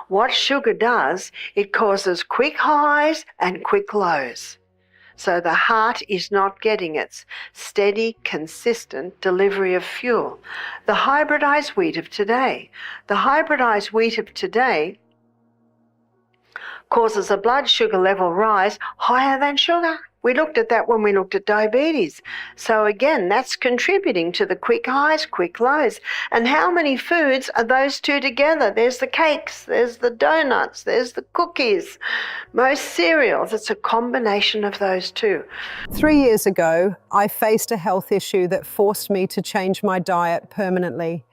What sugar does, it causes quick highs and quick lows. So the heart is not getting its steady, consistent delivery of fuel. The hybridized wheat of today causes a blood sugar level rise higher than sugar. We looked at that when we looked at diabetes. So again, that's contributing to the quick highs, quick lows. And how many foods are those two together? There's the cakes, there's the donuts, there's the cookies, most cereals. It's a combination of those two. 3 years ago, I faced a health issue that forced me to change my diet permanently.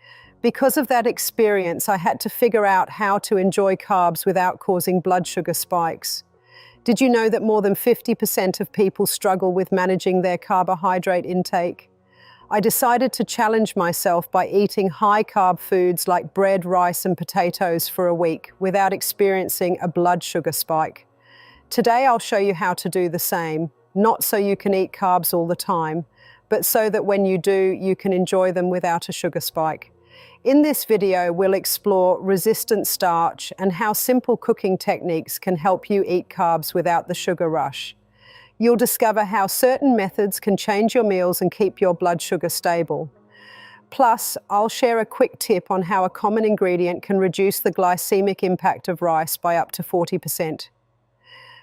Because of that experience, I had to figure out how to enjoy carbs without causing blood sugar spikes. Did you know that more than 50% of people struggle with managing their carbohydrate intake? I decided to challenge myself by eating high-carb foods like bread, rice, and potatoes for a week without experiencing a blood sugar spike. Today, I'll show you how to do the same, not so you can eat carbs all the time, but so that when you do, you can enjoy them without a sugar spike. In this video, we'll explore resistant starch and how simple cooking techniques can help you eat carbs without the sugar rush. You'll discover how certain methods can change your meals and keep your blood sugar stable. Plus, I'll share a quick tip on how a common ingredient can reduce the glycemic impact of rice by up to 40%.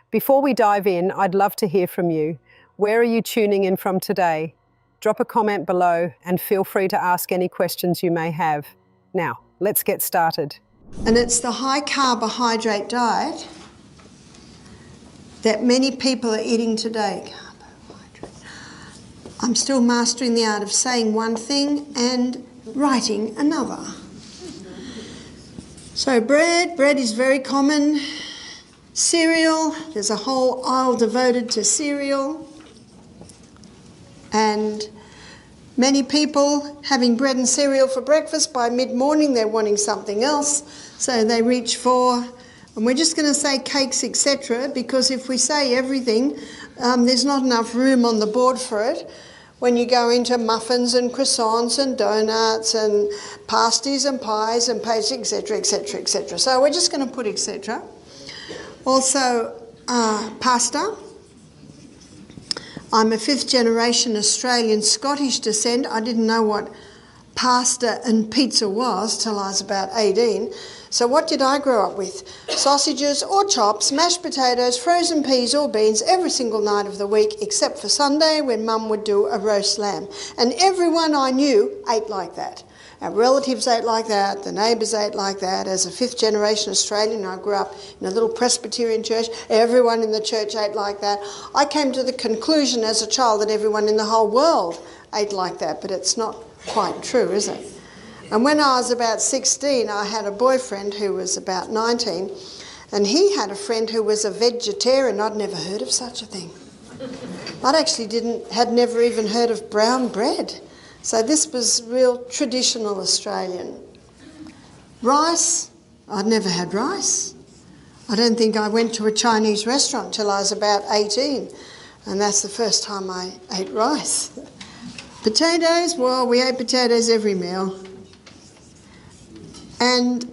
Before we dive in, I'd love to hear from you. Where are you tuning in from today? Drop a comment below and feel free to ask any questions you may have. Now, let's get started. And it's the high carbohydrate diet that many people are eating today. Carbohydrate. I'm still mastering the art of saying one thing and writing another. So bread is very common. Cereal, there's a whole aisle devoted to cereal. And many people having bread and cereal for breakfast, by mid-morning they're wanting something else, so they reach for, and we're just going to say cakes, etc., because if we say everything, there's not enough room on the board for it. When you go into muffins and croissants and donuts and pasties and pies and pastries, etc., etc., etc. So we're just going to put etc. Also, pasta. I'm a fifth-generation Australian Scottish descent. I didn't know what pasta and pizza was till I was about 18. So what did I grow up with? Sausages or chops, mashed potatoes, frozen peas or beans every single night of the week, except for Sunday when Mum would do a roast lamb. And everyone I knew ate like that. Our relatives ate like that, the neighbours ate like that. As a fifth-generation Australian, I grew up in a little Presbyterian church. Everyone in the church ate like that. I came to the conclusion as a child that everyone in the whole world ate like that, but it's not quite true, is it? And when I was about 16, I had a boyfriend who was about 19, and he had a friend who was a vegetarian. I'd never heard of such a thing. Had never even heard of brown bread. So this was real traditional Australian. Rice, I'd never had rice. I don't think I went to a Chinese restaurant till I was about 18, and that's the first time I ate rice. Potatoes, well, we ate potatoes every meal. And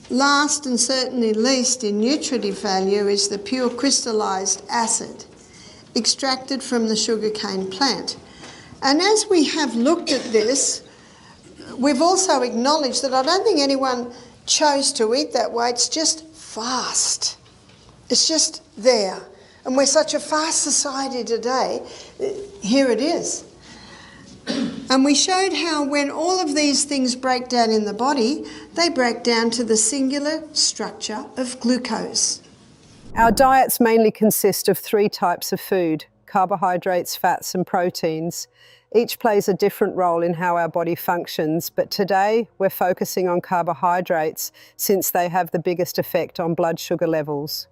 last and certainly least in nutritive value is the pure crystallised acid extracted from the sugarcane plant. And as we have looked at this, we've also acknowledged that I don't think anyone chose to eat that way. It's just fast. It's just there. And we're such a fast society today. Here it is. And we showed how when all of these things break down in the body, they break down to the singular structure of glucose. Our diets mainly consist of 3 types of food: carbohydrates, fats, and proteins. Each plays a different role in how our body functions, but today we're focusing on carbohydrates since they have the biggest effect on blood sugar levels.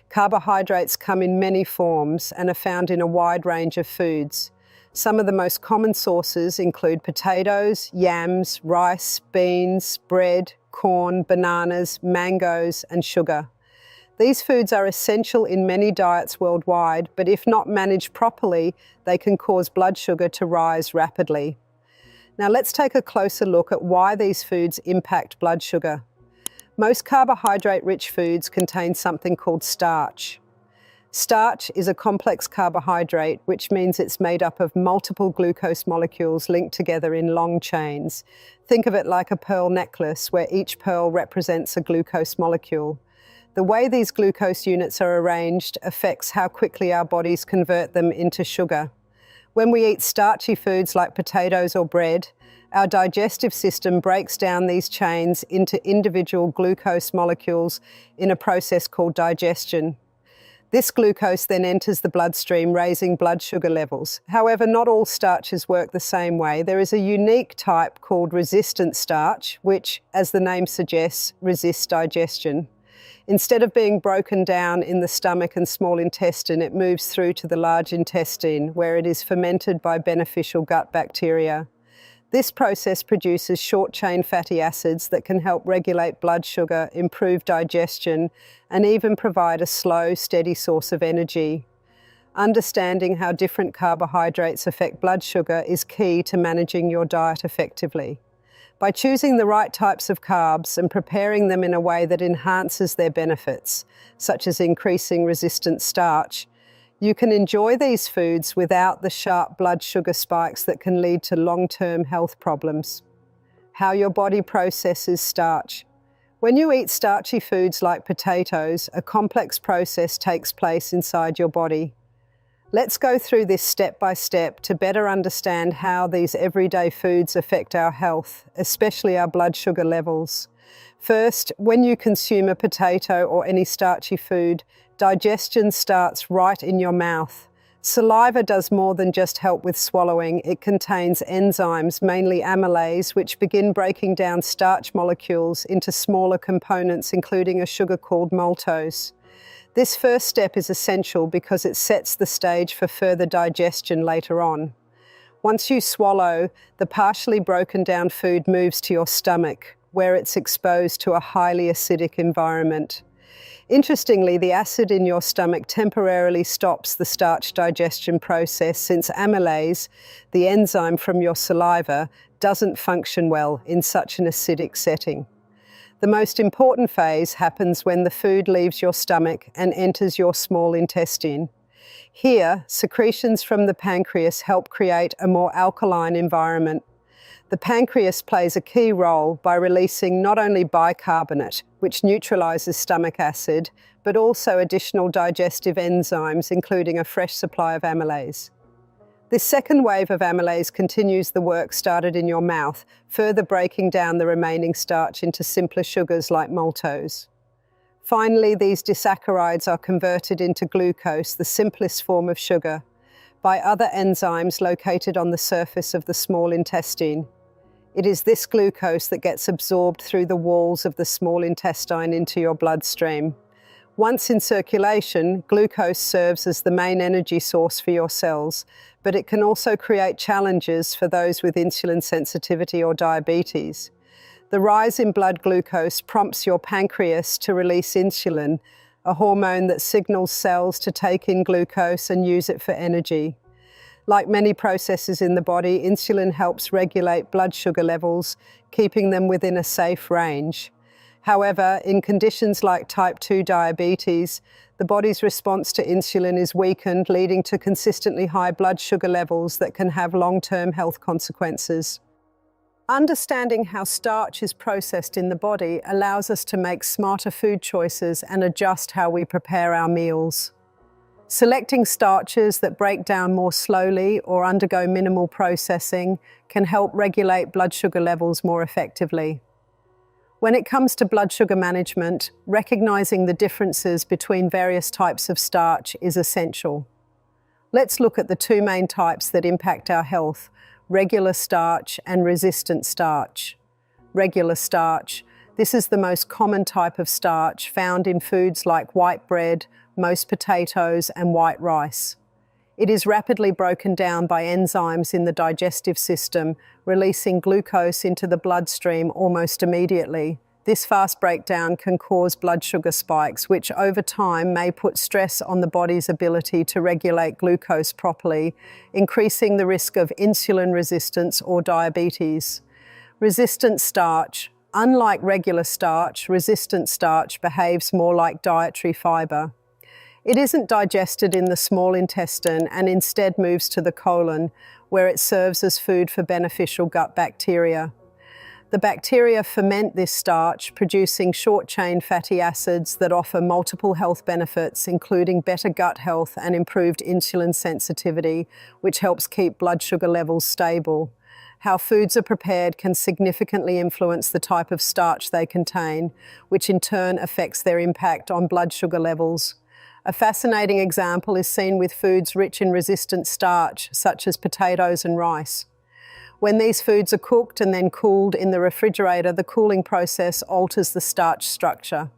Carbohydrates come in many forms and are found in a wide range of foods. Some of the most common sources include potatoes, yams, rice, beans, bread, corn, bananas, mangoes, and sugar. These foods are essential in many diets worldwide, but if not managed properly, they can cause blood sugar to rise rapidly. Now let's take a closer look at why these foods impact blood sugar. Most carbohydrate-rich foods contain something called starch. Starch is a complex carbohydrate, which means it's made up of multiple glucose molecules linked together in long chains. Think of it like a pearl necklace, where each pearl represents a glucose molecule. The way these glucose units are arranged affects how quickly our bodies convert them into sugar. When we eat starchy foods like potatoes or bread, our digestive system breaks down these chains into individual glucose molecules in a process called digestion. This glucose then enters the bloodstream, raising blood sugar levels. However, not all starches work the same way. There is a unique type called resistant starch, which, as the name suggests, resists digestion. Instead of being broken down in the stomach and small intestine, it moves through to the large intestine, where it is fermented by beneficial gut bacteria. This process produces short-chain fatty acids that can help regulate blood sugar, improve digestion, and even provide a slow, steady source of energy. Understanding how different carbohydrates affect blood sugar is key to managing your diet effectively. By choosing the right types of carbs and preparing them in a way that enhances their benefits, such as increasing resistant starch, you can enjoy these foods without the sharp blood sugar spikes that can lead to long-term health problems. How your body processes starch. When you eat starchy foods like potatoes, a complex process takes place inside your body. Let's go through this step by step to better understand how these everyday foods affect our health, especially our blood sugar levels. First, when you consume a potato or any starchy food, digestion starts right in your mouth. Saliva does more than just help with swallowing. It contains enzymes, mainly amylase, which begin breaking down starch molecules into smaller components, including a sugar called maltose. This first step is essential because it sets the stage for further digestion later on. Once you swallow, the partially broken down food moves to your stomach, where it's exposed to a highly acidic environment. Interestingly, the acid in your stomach temporarily stops the starch digestion process, since amylase, the enzyme from your saliva, doesn't function well in such an acidic setting. The most important phase happens when the food leaves your stomach and enters your small intestine. Here, secretions from the pancreas help create a more alkaline environment. The pancreas plays a key role by releasing not only bicarbonate, which neutralizes stomach acid, but also additional digestive enzymes, including a fresh supply of amylase. This second wave of amylase continues the work started in your mouth, further breaking down the remaining starch into simpler sugars like maltose. Finally, these disaccharides are converted into glucose, the simplest form of sugar, by other enzymes located on the surface of the small intestine. It is this glucose that gets absorbed through the walls of the small intestine into your bloodstream. Once in circulation, glucose serves as the main energy source for your cells, but it can also create challenges for those with insulin sensitivity or diabetes. The rise in blood glucose prompts your pancreas to release insulin, a hormone that signals cells to take in glucose and use it for energy. Like many processes in the body, insulin helps regulate blood sugar levels, keeping them within a safe range. However, in conditions like type 2 diabetes, the body's response to insulin is weakened, leading to consistently high blood sugar levels that can have long-term health consequences. Understanding how starch is processed in the body allows us to make smarter food choices and adjust how we prepare our meals. Selecting starches that break down more slowly or undergo minimal processing can help regulate blood sugar levels more effectively. When it comes to blood sugar management, recognizing the differences between various types of starch is essential. Let's look at the two main types that impact our health: regular starch and resistant starch. Regular starch. This is the most common type of starch found in foods like white bread, most potatoes, and white rice. It is rapidly broken down by enzymes in the digestive system, releasing glucose into the bloodstream almost immediately. This fast breakdown can cause blood sugar spikes, which over time may put stress on the body's ability to regulate glucose properly, increasing the risk of insulin resistance or diabetes. Resistant starch. Unlike regular starch, resistant starch behaves more like dietary fiber. It isn't digested in the small intestine and instead moves to the colon, where it serves as food for beneficial gut bacteria. The bacteria ferment this starch, producing short-chain fatty acids that offer multiple health benefits, including better gut health and improved insulin sensitivity, which helps keep blood sugar levels stable. How foods are prepared can significantly influence the type of starch they contain, which in turn affects their impact on blood sugar levels. A fascinating example is seen with foods rich in resistant starch, such as potatoes and rice. When these foods are cooked and then cooled in the refrigerator, the cooling process alters the starch structure.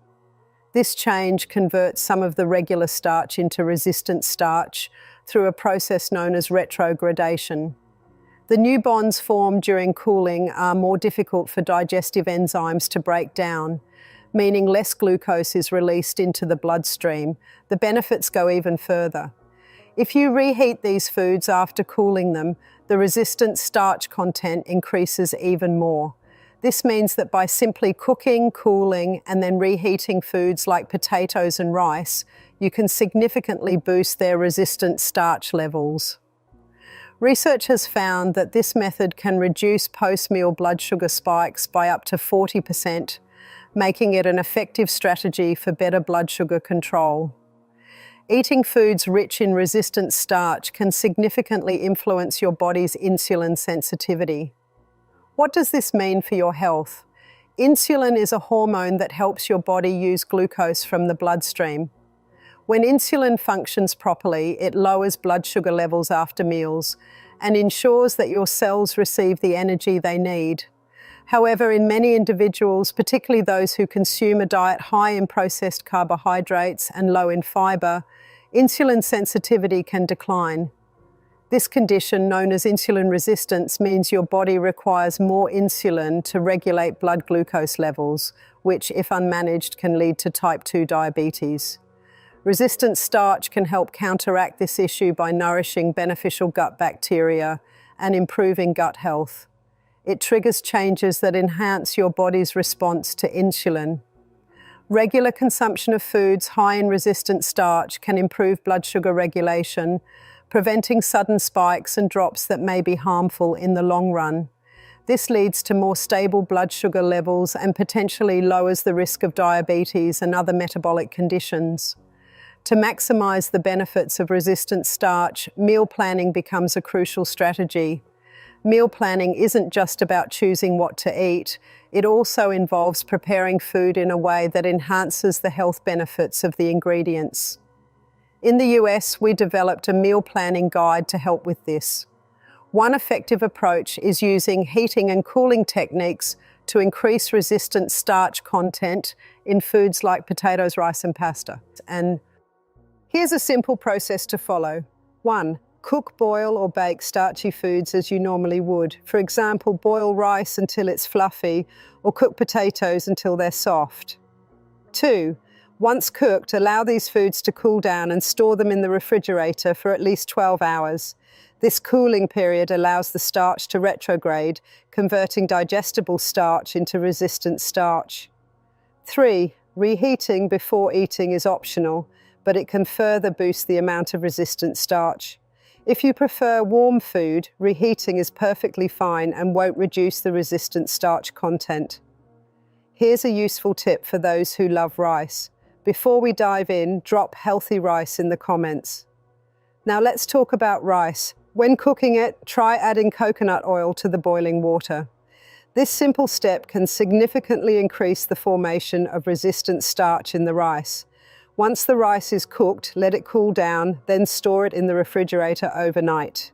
This change converts some of the regular starch into resistant starch through a process known as retrogradation. The new bonds formed during cooling are more difficult for digestive enzymes to break down, meaning less glucose is released into the bloodstream. The benefits go even further. If you reheat these foods after cooling them, the resistant starch content increases even more. This means that by simply cooking, cooling, and then reheating foods like potatoes and rice, you can significantly boost their resistant starch levels. Research has found that this method can reduce post-meal blood sugar spikes by up to 40%, making it an effective strategy for better blood sugar control. Eating foods rich in resistant starch can significantly influence your body's insulin sensitivity. What does this mean for your health? Insulin is a hormone that helps your body use glucose from the bloodstream. When insulin functions properly, it lowers blood sugar levels after meals and ensures that your cells receive the energy they need. However, in many individuals, particularly those who consume a diet high in processed carbohydrates and low in fiber, insulin sensitivity can decline. This condition, known as insulin resistance, means your body requires more insulin to regulate blood glucose levels, which, if unmanaged, can lead to type 2 diabetes. Resistant starch can help counteract this issue by nourishing beneficial gut bacteria and improving gut health. It triggers changes that enhance your body's response to insulin. Regular consumption of foods high in resistant starch can improve blood sugar regulation, preventing sudden spikes and drops that may be harmful in the long run. This leads to more stable blood sugar levels and potentially lowers the risk of diabetes and other metabolic conditions. To maximize the benefits of resistant starch, meal planning becomes a crucial strategy. Meal planning isn't just about choosing what to eat, it also involves preparing food in a way that enhances the health benefits of the ingredients. In the US, we developed a meal planning guide to help with this. One effective approach is using heating and cooling techniques to increase resistant starch content in foods like potatoes, rice, and pasta. And here's a simple process to follow. 1. Cook, boil, or bake starchy foods as you normally would. For example, boil rice until it's fluffy, or cook potatoes until they're soft. 2. Once cooked, allow these foods to cool down and store them in the refrigerator for at least 12 hours. This cooling period allows the starch to retrograde, converting digestible starch into resistant starch. 3. Reheating before eating is optional, but it can further boost the amount of resistant starch. If you prefer warm food, reheating is perfectly fine and won't reduce the resistant starch content. Here's a useful tip for those who love rice. Before we dive in, drop healthy rice in the comments. Now let's talk about rice. When cooking it, try adding coconut oil to the boiling water. This simple step can significantly increase the formation of resistant starch in the rice. Once the rice is cooked, let it cool down, then store it in the refrigerator overnight.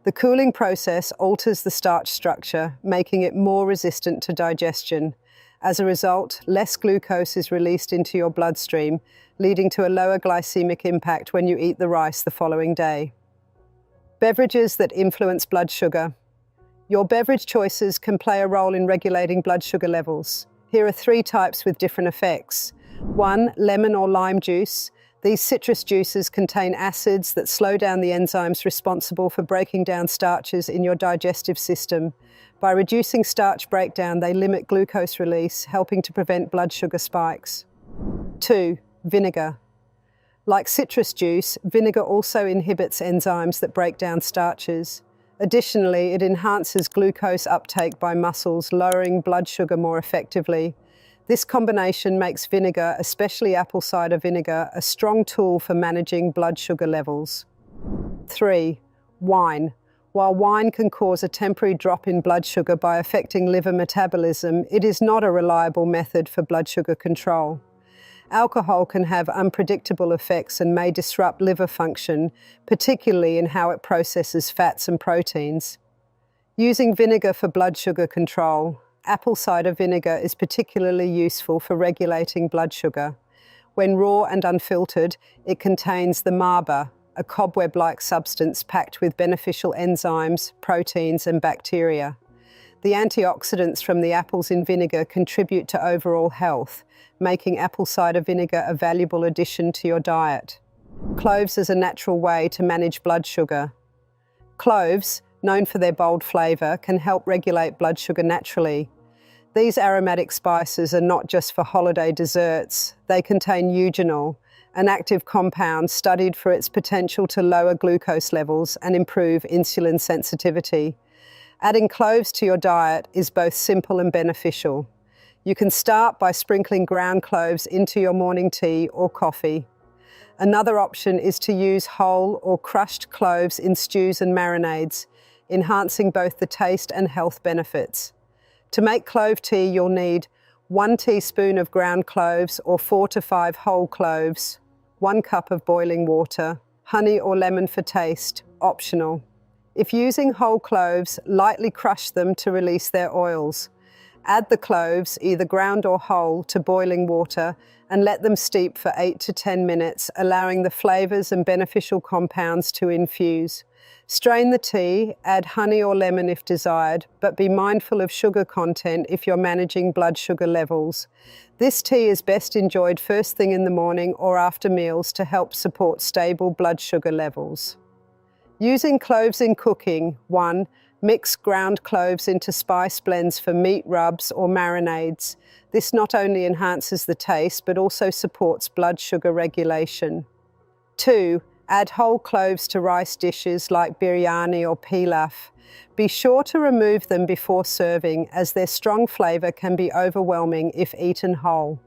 The cooling process alters the starch structure, making it more resistant to digestion. As a result, less glucose is released into your bloodstream, leading to a lower glycemic impact when you eat the rice the following day. Beverages that influence blood sugar. Your beverage choices can play a role in regulating blood sugar levels. Here are 3 types with different effects. 1. Lemon or lime juice. These citrus juices contain acids that slow down the enzymes responsible for breaking down starches in your digestive system. By reducing starch breakdown, they limit glucose release, helping to prevent blood sugar spikes. 2. Vinegar. Like citrus juice, vinegar also inhibits enzymes that break down starches. Additionally, it enhances glucose uptake by muscles, lowering blood sugar more effectively. This combination makes vinegar, especially apple cider vinegar, a strong tool for managing blood sugar levels. 3. Wine. While wine can cause a temporary drop in blood sugar by affecting liver metabolism, it is not a reliable method for blood sugar control. Alcohol can have unpredictable effects and may disrupt liver function, particularly in how it processes fats and proteins. Using vinegar for blood sugar control. Apple cider vinegar is particularly useful for regulating blood sugar. When raw and unfiltered, it contains the MABA, a cobweb-like substance packed with beneficial enzymes, proteins, and bacteria. The antioxidants from the apples in vinegar contribute to overall health, making apple cider vinegar a valuable addition to your diet. Cloves is a natural way to manage blood sugar. Cloves, known for their bold flavor, can help regulate blood sugar naturally. These aromatic spices are not just for holiday desserts. They contain eugenol, an active compound studied for its potential to lower glucose levels and improve insulin sensitivity. Adding cloves to your diet is both simple and beneficial. You can start by sprinkling ground cloves into your morning tea or coffee. Another option is to use whole or crushed cloves in stews and marinades, enhancing both the taste and health benefits. To make clove tea, you'll need 1 teaspoon of ground cloves or 4 to 5 whole cloves, 1 cup of boiling water, honey or lemon for taste, optional. If using whole cloves, lightly crush them to release their oils. Add the cloves, either ground or whole, to boiling water and let them steep for 8 to 10 minutes, allowing the flavors and beneficial compounds to infuse. Strain the tea, add honey or lemon if desired, but be mindful of sugar content if you're managing blood sugar levels. This tea is best enjoyed first thing in the morning or after meals to help support stable blood sugar levels. Using cloves in cooking. 1. Mix ground cloves into spice blends for meat rubs or marinades. This not only enhances the taste, but also supports blood sugar regulation. 2. Add whole cloves to rice dishes like biryani or pilaf. Be sure to remove them before serving, as their strong flavor can be overwhelming if eaten whole.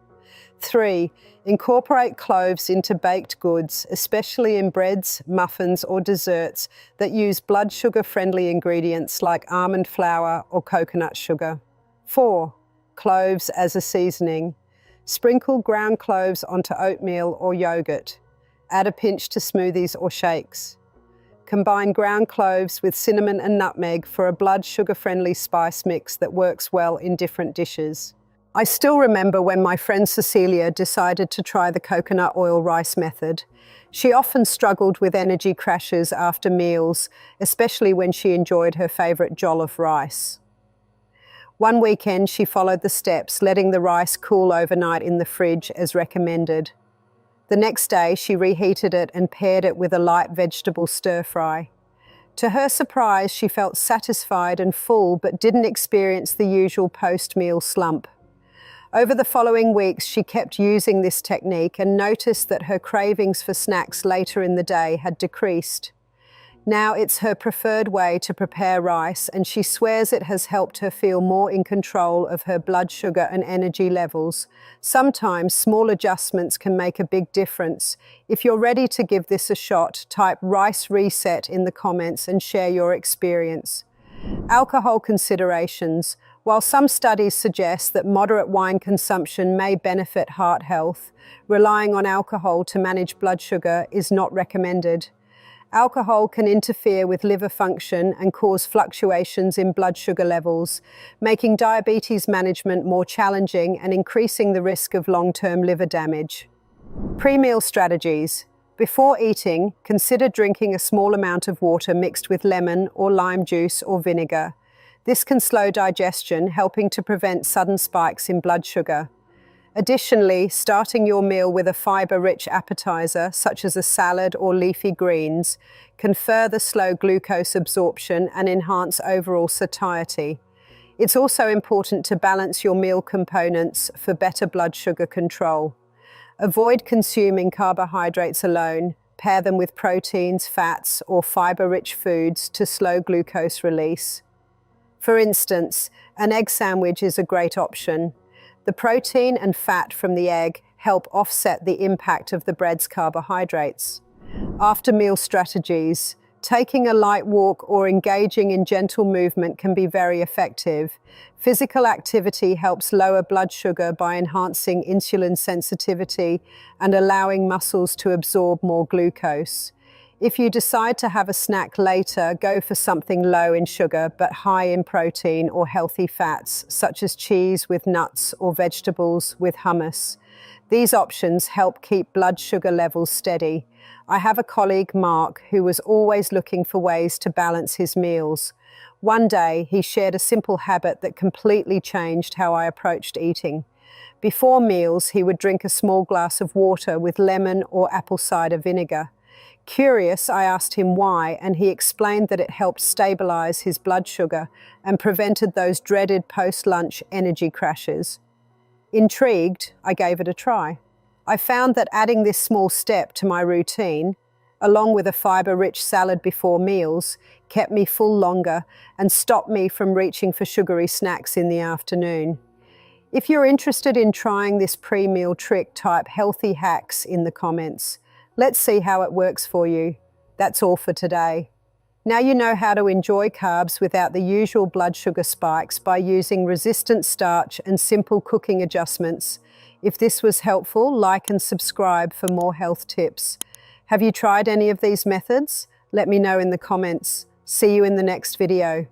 3. Incorporate cloves into baked goods, especially in breads, muffins, or desserts that use blood sugar-friendly ingredients like almond flour or coconut sugar. 4. Cloves as a seasoning. Sprinkle ground cloves onto oatmeal or yogurt. Add a pinch to smoothies or shakes. Combine ground cloves with cinnamon and nutmeg for a blood sugar-friendly spice mix that works well in different dishes. I still remember when my friend Cecilia decided to try the coconut oil rice method. She often struggled with energy crashes after meals, especially when she enjoyed her favorite jollof rice. One weekend, she followed the steps, letting the rice cool overnight in the fridge as recommended. The next day, she reheated it and paired it with a light vegetable stir-fry. To her surprise, she felt satisfied and full, but didn't experience the usual post-meal slump. Over the following weeks, she kept using this technique and noticed that her cravings for snacks later in the day had decreased. Now it's her preferred way to prepare rice, and she swears it has helped her feel more in control of her blood sugar and energy levels. Sometimes small adjustments can make a big difference. If you're ready to give this a shot, type rice reset in the comments and share your experience. Alcohol considerations. While some studies suggest that moderate wine consumption may benefit heart health, relying on alcohol to manage blood sugar is not recommended. Alcohol can interfere with liver function and cause fluctuations in blood sugar levels, making diabetes management more challenging and increasing the risk of long-term liver damage. Pre-meal strategies. Before eating, consider drinking a small amount of water mixed with lemon or lime juice or vinegar. This can slow digestion, helping to prevent sudden spikes in blood sugar. Additionally, starting your meal with a fiber-rich appetizer, such as a salad or leafy greens, can further slow glucose absorption and enhance overall satiety. It's also important to balance your meal components for better blood sugar control. Avoid consuming carbohydrates alone. Pair them with proteins, fats, or fiber-rich foods to slow glucose release. For instance, an egg sandwich is a great option. The protein and fat from the egg help offset the impact of the bread's carbohydrates. After meal strategies, taking a light walk or engaging in gentle movement can be very effective. Physical activity helps lower blood sugar by enhancing insulin sensitivity and allowing muscles to absorb more glucose. If you decide to have a snack later, go for something low in sugar but high in protein or healthy fats, such as cheese with nuts or vegetables with hummus. These options help keep blood sugar levels steady. I have a colleague, Mark, who was always looking for ways to balance his meals. One day, he shared a simple habit that completely changed how I approached eating. Before meals, he would drink a small glass of water with lemon or apple cider vinegar. Curious, I asked him why, and he explained that it helped stabilize his blood sugar and prevented those dreaded post-lunch energy crashes. Intrigued, I gave it a try. I found that adding this small step to my routine, along with a fiber-rich salad before meals, kept me full longer and stopped me from reaching for sugary snacks in the afternoon. If you're interested in trying this pre-meal trick, type healthy hacks in the comments. Let's see how it works for you. That's all for today. Now you know how to enjoy carbs without the usual blood sugar spikes by using resistant starch and simple cooking adjustments. If this was helpful, like and subscribe for more health tips. Have you tried any of these methods? Let me know in the comments. See you in the next video.